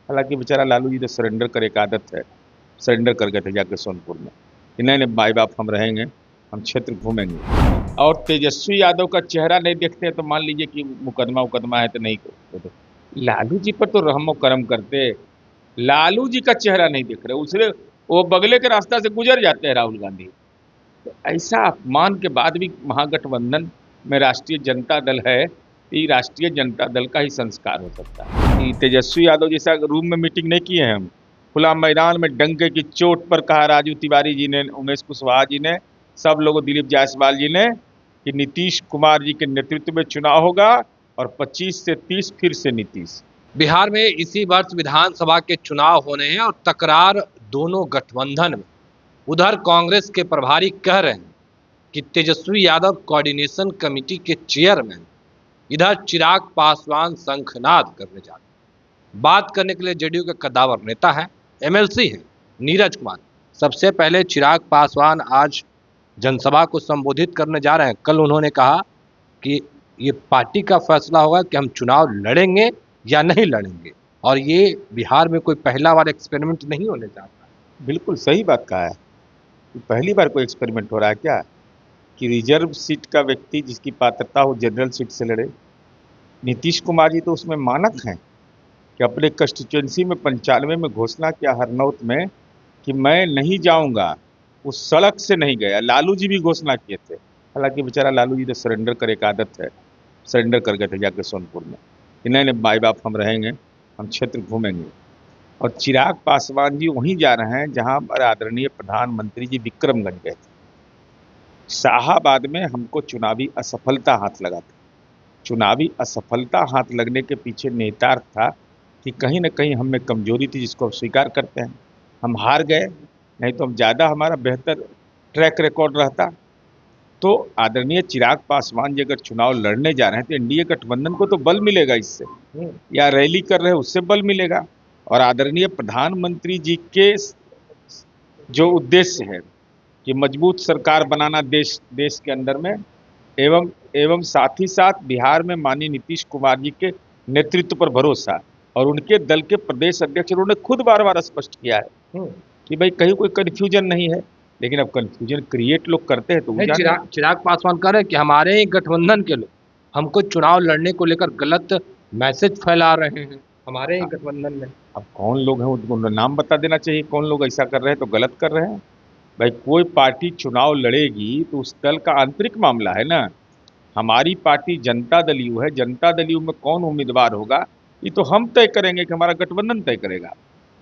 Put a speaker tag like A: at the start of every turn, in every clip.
A: हालांकि बेचारा लालू जी तो सरेंडर कर एक आदत है, सरेंडर कर गए थे जाके सोनपुर में कि नहीं नहीं माई बाप हम रहेंगे, हम क्षेत्र घूमेंगे। और तेजस्वी यादव का चेहरा नहीं देखते हैं तो मान लीजिए कि मुकदमा उकदमा है तो नहीं करते। लालू जी पर तो रहमो करम करते, लालू जी का चेहरा नहीं दिख रहा, उसने वो बगले के रास्ता से गुजर जाते हैं राहुल गांधी। तो ऐसा अपमान के बाद भी महागठबंधन में राष्ट्रीय जनता दल है, ये राष्ट्रीय जनता दल का ही संस्कार हो सकता है कि तेजस्वी यादव जैसा रूम में मीटिंग नहीं किए हैं हम, खुला मैदान में डंके की चोट पर कहा राजू तिवारी जी ने, उमेश कुशवाहा जी ने, सब लोगों, दिलीप जायसवाल जी ने, कि नीतीश कुमार जी के नेतृत्व में चुनाव होगा और 25 से 30 फिर से नीतीश।
B: बिहार में इसी वर्ष विधानसभा के चुनाव होने हैं और तकरार दोनों गठबंधन में। उधर कांग्रेस के प्रभारी कह रहे हैं कि तेजस्वी यादव कोऑर्डिनेशन कमेटी के चेयरमैन, इधर चिराग पासवान शंखनाद करने जा रहे हैं। बात करने के लिए जेडीयू के कद्दावर नेता हैं, एमएलसी हैं नीरज कुमार। सबसे पहले चिराग पासवान आज जनसभा को संबोधित करने जा रहे हैं। कल उन्होंने कहा कि ये पार्टी का फैसला होगा कि हम चुनाव लड़ेंगे या नहीं लड़ेंगे, और ये बिहार में कोई पहला बार एक्सपेरिमेंट नहीं होने जा रहा।
A: बिल्कुल सही बात कहा है, पहली बार कोई एक्सपेरिमेंट हो रहा है क्या कि रिजर्व सीट का व्यक्ति जिसकी पात्रता हो जनरल सीट से लड़े। नीतीश कुमार जी तो उसमें मानक हैं कि अपने कंस्टिट्यूएंसी में 95 में घोषणा किया हरनौत में कि मैं नहीं जाऊंगा, उस सड़क से नहीं गया। लालू जी भी घोषणा किए थे, हालांकि बेचारा लालू जी तो सरेंडर कर एक आदत है, सरेंडर कर गए थे जाके सोनपुर में कि नहीं नहीं माई बाप हम रहेंगे, हम क्षेत्र घूमेंगे। और चिराग पासवान जी वहीं जा रहे हैं जहां पर आदरणीय प्रधानमंत्री जी विक्रमगंज गए थे। शाहाबाद में हमको चुनावी असफलता हाथ लगा था, चुनावी असफलता हाथ लगने के पीछे नेतार्थ था कि कहीं ना कहीं हम में कमजोरी थी जिसको हम स्वीकार करते हैं। हम हार गए, नहीं तो हम ज़्यादा हमारा बेहतर ट्रैक रिकॉर्ड रहता। तो आदरणीय चिराग पासवान जी अगर चुनाव लड़ने जा रहे हैं तो एनडीए गठबंधन को तो बल मिलेगा इससे, या रैली कर रहे हैं उससे बल मिलेगा। और आदरणीय प्रधानमंत्री जी के जो उद्देश्य है कि मजबूत सरकार बनाना देश के अंदर में, एवं साथ ही साथ बिहार में माननीय नीतीश कुमार जी के नेतृत्व पर भरोसा, और उनके दल के प्रदेश अध्यक्ष उन्होंने खुद बार बार स्पष्ट किया है कि भाई कहीं कोई कन्फ्यूजन नहीं है। लेकिन अब कन्फ्यूजन क्रिएट लोग करते हैं तो
B: चिराग पासवान कह रहे हैं कि हमारे ही गठबंधन के लोग हमको चुनाव लड़ने को लेकर गलत मैसेज फैला रहे हैं हमारे ही गठबंधन में।
A: अब कौन लोग हैं उनको नाम बता देना चाहिए, कौन लोग ऐसा कर रहे हैं तो गलत कर रहे हैं। भाई कोई पार्टी चुनाव लड़ेगी तो उस दल का आंतरिक मामला है ना। हमारी पार्टी जनता दल यू है, जनता दल यू में कौन उम्मीदवार होगा ये तो हम तय करेंगे कि हमारा गठबंधन तय करेगा।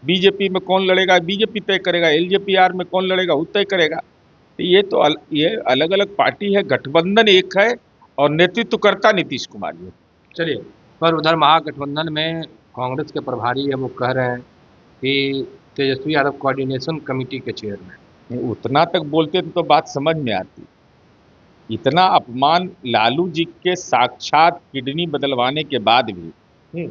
A: बीजेपी में कौन लड़ेगा बीजेपी तय करेगा, एलजेपीआर में कौन लड़ेगा वो तय करेगा। तो ये अलग अलग पार्टी है, गठबंधन एक है और नेतृत्व करता नीतीश कुमार जी।
B: चलिए, पर उधर महागठबंधन में कांग्रेस के प्रभारी है वो कह रहे हैं कि तेजस्वी यादव कोऑर्डिनेशन कमेटी के चेयरमैन।
A: उतना तक बोलते तो बात समझ में आती, इतना अपमान लालू जी के साक्षात किडनी बदलवाने के बाद भी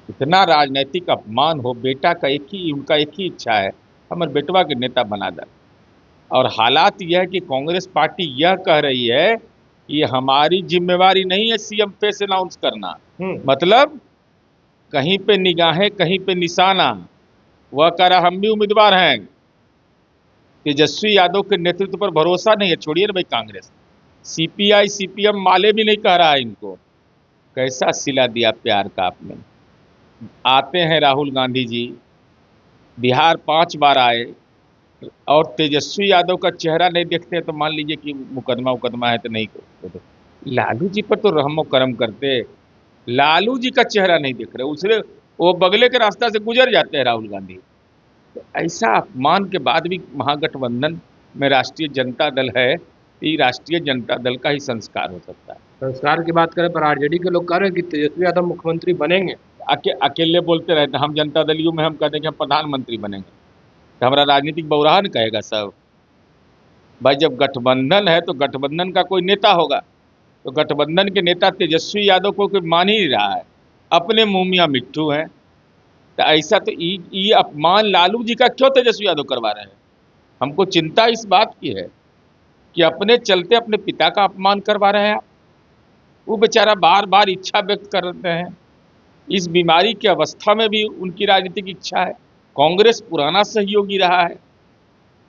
A: इतना राजनीतिक अपमान हो। बेटा का उनका एक ही इच्छा है, हमारे बेटवा के नेता बना दे। और हालात यह है कि कांग्रेस पार्टी यह कह रही है कि हमारी जिम्मेवारी नहीं है सीएम फेस अनाउंस करना, मतलब कहीं पे निगाहें कहीं पे निशाना। वह कह रहा हम भी उम्मीदवार हैं, तेजस्वी यादव के नेतृत्व पर भरोसा नहीं है। छोड़िए ना भाई, कांग्रेस सीपीआई सीपीएम माले भी नहीं कह रहा है इनको। कैसा सिला दिया प्यार का आपने। आते हैं राहुल गांधी जी, बिहार 5 बार आए और तेजस्वी यादव का चेहरा नहीं देखते हैं तो मान लीजिए कि मुकदमा उकदमा है तो नहीं करते। लालू जी पर तो रहमो करम करते, लालू जी का चेहरा नहीं दिख रहा, उसने वो बगले के रास्ता से गुजर जाते हैं राहुल गांधी। तो ऐसा अपमान के बाद भी महागठबंधन में राष्ट्रीय जनता दल है, ये राष्ट्रीय जनता दल का ही संस्कार हो सकता है।
B: संस्कार की बात करें पर आरजेडी के लोग कह रहे हैं कि तेजस्वी यादव मुख्यमंत्री बनेंगे।
A: अकेले बोलते रहते हम जनता दल यू में हम कहते हैं कि हम प्रधानमंत्री बनेंगे, तो हमारा राजनीतिक बौराहन कहेगा सब। भाई जब गठबंधन है तो गठबंधन का कोई नेता होगा, तो गठबंधन के नेता तेजस्वी यादव को कोई मान ही नहीं रहा है, अपने मुंह मियां मिट्ठू हैं। तो ऐसा तो ये अपमान लालू जी का क्यों तेजस्वी यादव करवा रहे हैं। हमको चिंता इस बात की है कि अपने चलते अपने पिता का अपमान करवा रहे हैं। वो बेचारा बार बार इच्छा व्यक्त कर रहे हैं इस बीमारी की अवस्था में भी उनकी राजनीतिक इच्छा है। कांग्रेस पुराना सहयोगी रहा है।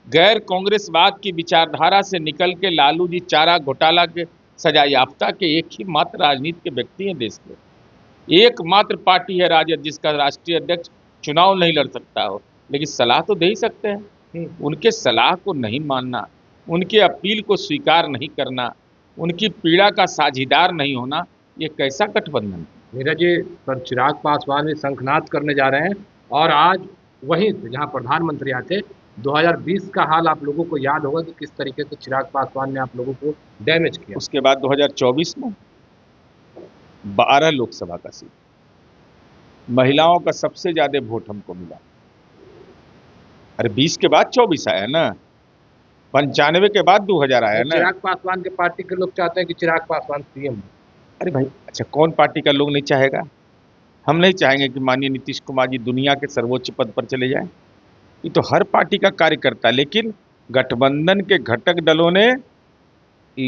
A: गैर कांग्रेसवाद की विचारधारा से निकल के लालू जी चारा घोटाला के सजा याफ्ता के एक ही मात्र राजनीति के व्यक्ति हैं देश के। एकमात्र पार्टी है राजद जिसका राष्ट्रीय अध्यक्ष चुनाव नहीं लड़ सकता हो, लेकिन सलाह तो दे ही सकते हैं। उनके सलाह को नहीं मानना, उनके अपील को स्वीकार नहीं करना, उनकी पीड़ा का साझीदार नहीं होना, ये कैसा गठबंधन है?
B: नीरज जी, पर चिराग पासवान भी शंखनाद करने जा रहे हैं और आज वहीं से जहां प्रधानमंत्री आए थे 2020 का हाल आप लोगों को याद होगा कि किस तरीके से चिराग पासवान ने आप लोगों को डैमेज किया।
A: उसके बाद 2024 में 12 लोकसभा का सीट, महिलाओं का सबसे ज्यादा वोट हमको मिला। अरे 20 के बाद 24 आया ना, 95 के बाद 2000 आया ना।
B: चिराग पासवान के पार्टी के लोग चाहते हैं कि चिराग पासवान सीएम।
A: अरे भाई, अच्छा कौन पार्टी का लोग नहीं चाहेगा? हम नहीं चाहेंगे कि माननीय नीतीश कुमार जी दुनिया के सर्वोच्च पद पर चले जाएं। ये तो हर पार्टी का कार्यकर्ता, लेकिन गठबंधन के घटक दलों ने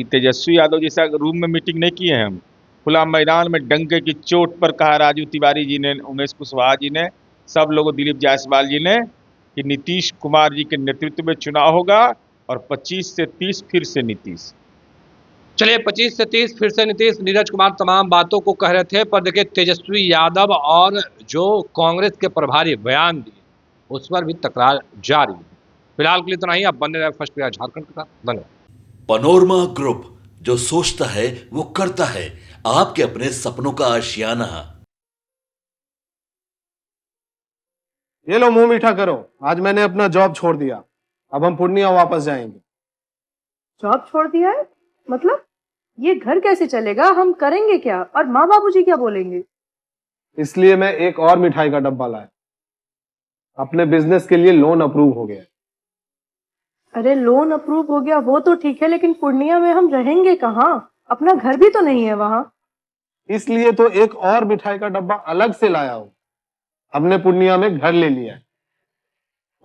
A: तेजस्वी यादव जैसा रूम में मीटिंग नहीं की है। हम खुला मैदान में डंके की चोट पर कहा, राजू तिवारी जी ने, उमेश कुशवाहा जी ने, सब लोगों, दिलीप जायसवाल जी ने, कि नीतीश कुमार जी के नेतृत्व में चुनाव होगा और 25 से 30 फिर से नीतीश।
B: चलिए 25 से 30 फिर से नीतीश। नीरज कुमार तमाम बातों को कह रहे थे, पर देखिए तेजस्वी यादव और जो कांग्रेस के प्रभारी बयान दिए उस पर भी तकरार जारी है। फिलहाल के लिए इतना ही। आप बने रहे फर्स्ट बिहार झारखंड के साथ। धन्यवाद।
C: पनोरमा ग्रुप, जो सोचता है वो करता है। आपके अपने सपनों का आशियाना।
D: ये लो, मुंह मीठा करो। आज मैंने अपना जॉब छोड़ दिया, अब हम पूर्णिया वापस जाएंगे।
E: जॉब छोड़ दिया है? मतलब ये घर कैसे चलेगा? हम करेंगे क्या? और माँ बाबूजी क्या बोलेंगे?
D: इसलिए मैं एक और मिठाई का डब्बा लाया। अपने बिजनेस के लिए लोन अप्रूव हो गया।
E: अरे लोन अप्रूव हो गया वो तो ठीक है, लेकिन पूर्णिया में हम रहेंगे कहाँ? अपना घर भी तो नहीं है वहाँ।
D: इसलिए तो एक और मिठाई का डब्बा अलग से लाया हूँ। हमने पूर्णिया में घर ले लिया है,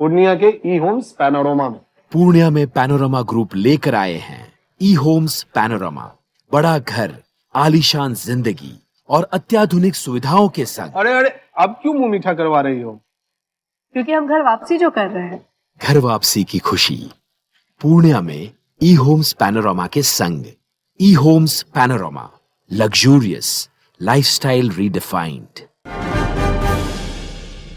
D: पूर्णिया के ई होम्स पैनोरमा में।
F: पूर्णिया में पैनोरमा ग्रुप लेकर आए हैं ई होम्स पैनोरमा। बड़ा घर, आलीशान जिंदगी और अत्याधुनिक सुविधाओं के संग।
D: अरे अरे, अब क्यों मुंह मीठा करवा रही हो?
E: क्योंकि हम घर वापसी जो कर रहे हैं।
F: घर वापसी की खुशी पूर्णिया में ई होम्स पैनोरमा के संग। ई homes panorama, luxurious lifestyle redefined.